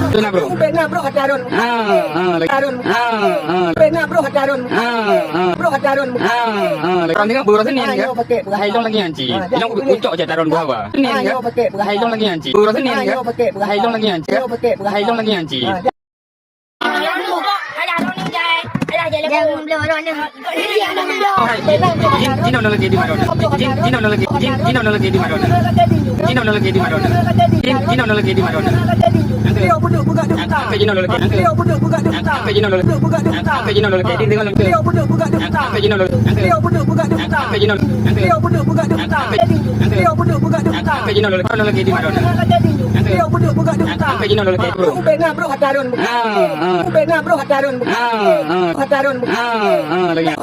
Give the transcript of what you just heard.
Itu na bro. Pena bro hataron. Hataron. Pena bro hataron. Bro hataron. Orang tengok burung sini Ayo kan? pakai beras. Hai long lagi anci. Long ucok je taron bawah. Sini Ayo kan? pakai beras. Hai long lagi anci. Burung sini kan? Ayo pakai beras. Hai long lagi anci. Ayo pakai beras. Hai long lagi anci. Jino no lagi di Madonna. Jino no lagi. Jino no lagi di Madonna. Jino no lagi di Madonna. Jino no lagi di Madonna. Beliau duduk buka daftar. Angkat Jino no lagi. Beliau duduk buka daftar. Angkat Jino no lagi. Duduk buka daftar. Angkat Jino no lagi. Di dengan lagi. Beliau duduk buka daftar. Angkat Jino no lagi. Beliau duduk buka daftar. Angkat Jino. Beliau duduk buka daftar. Beliau duduk buka daftar. Angkat Jino no lagi di Madonna. Beliau duduk buka daftar. Angkat Jino no lagi bro. Pena bro hataron. Pena bro hataron. Hataron. Lagi.